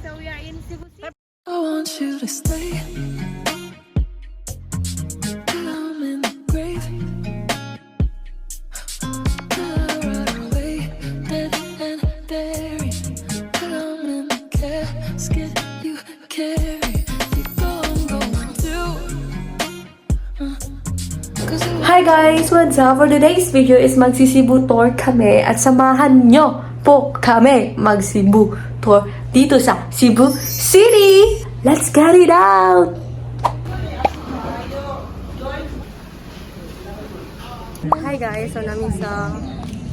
So we are in Cebu City. I want you to stay. Till I'm in the grave. Till I rot away, dead and buried. Till I'm in the casket you carry. You go, I'm going to. Hi guys! What's up? For today's video is magsi-Cebu tour kami at samahan nyo po kami mag-Cebu tour dito sa Cebu City! Let's get it out! Hi guys! So namin sa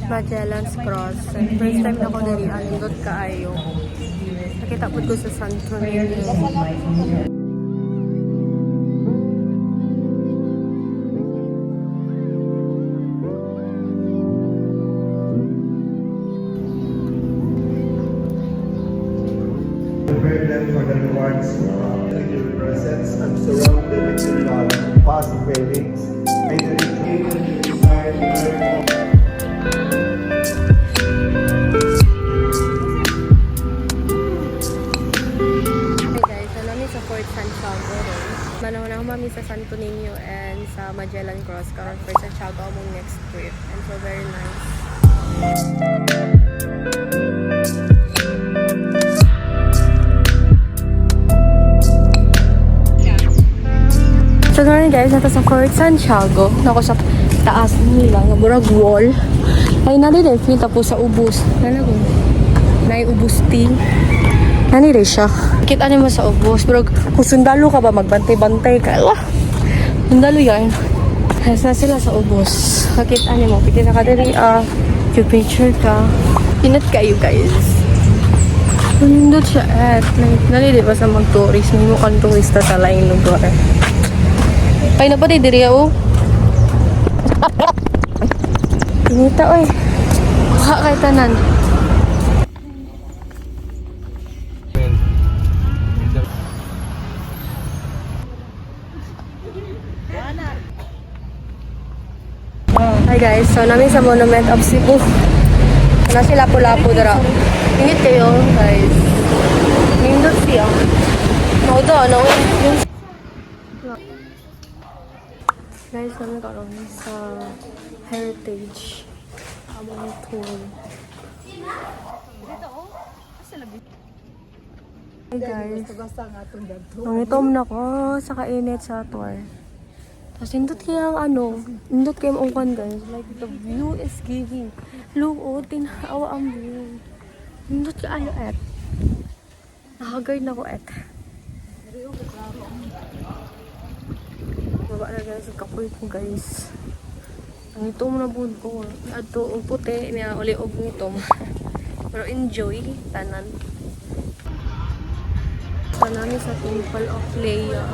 Magellan's Cross. And first time na ko dali alindot kaayo. Nakita po ko sa Santo Niño. Prepare them for the rewards of your presence and surround them with your love, past failings. May the retreat and the desire to learn more. Hey guys, so namin sa Fort Santiago rin. Manahon ako mami sa Santo Niño and sa Magellan Cross karon Fort Santiago among next trip. And so very nice. So ngayon guys, nato sa Fort Santiago. Nako sa taas nila, nga murag wall. Ay nali din kita po sa ubos. Nalago. Nay ubos ting. Nani rin siya. Kita niyo mo sa ubos. Pero kung sundalo ka ba, magbantay-bantay ka. Wah! Sundalo yan. Hayas na sila sa ubos. Nakita niyo mo. Pwede na ka dali. Yung picture ka. Pinat kayo guys. Nandun siya at. Nani di ba sa mag-tourist? May mukhang turista sa laing lugar. Ay na pa di diri ako. Pinita oy. Baka kay tanan. Hi guys, so namin sa Monument of Cebu. Na sila Lapu-Lapu dara. Ingit kayo guys. Nindot siya. Mao do ano yung guys, kami karon sa Heritage among tour. Hey guys, nangitom na ko sa kainit sa tour. Tapos indot kaya ang indot kaya ang ungkan guys. Like the view is giving. Look, oh, tinawa ang view. Indot kaya et. Nakagard na ko et. Baba na guys, kapoy ko guys. Ang itom na buod ko. Ato, ang puti, niya uli og itom. Pero enjoy, tanan. Tanami sa Temple of Leia.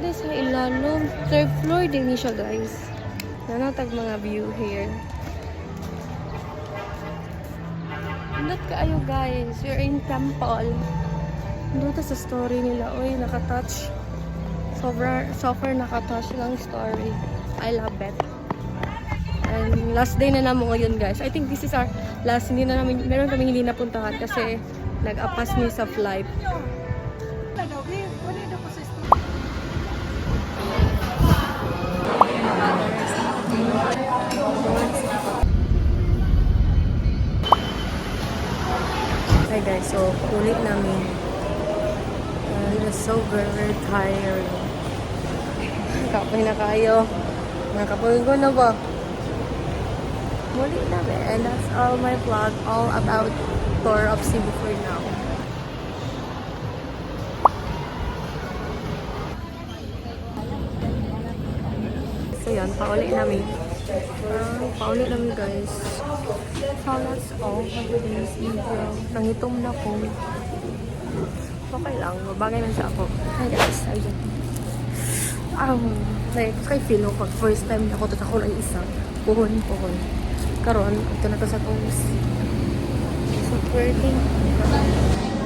Sa ilalom. Third floor din siya guys. Nanatag mga view here. Nandot kaayo guys. We're in temple. Nandito sa story nila. Uy, nakatouch. Software nakatouch lang story. I love it. And last day na namin ngayon guys. I think this is our last. Meron kami hindi napuntahan kasi nag-apas niyo sa flight. Hi guys, so ulit namin. It is so very tired. Kapoy na kayo. Nakapoy ko na ba? Ulit namin. And that's all my vlog. All about tour of Cebu for now. So yan, paulit namin. Paulit namin guys. So that's all for today's video. Nangitom na ko. Okay lang, mabagay lang sa ako. Hi guys, ayun. Like, kay feel ko pag first time na ako tatakol ay isang puhon. Karon, ito na to sa tools. So, working.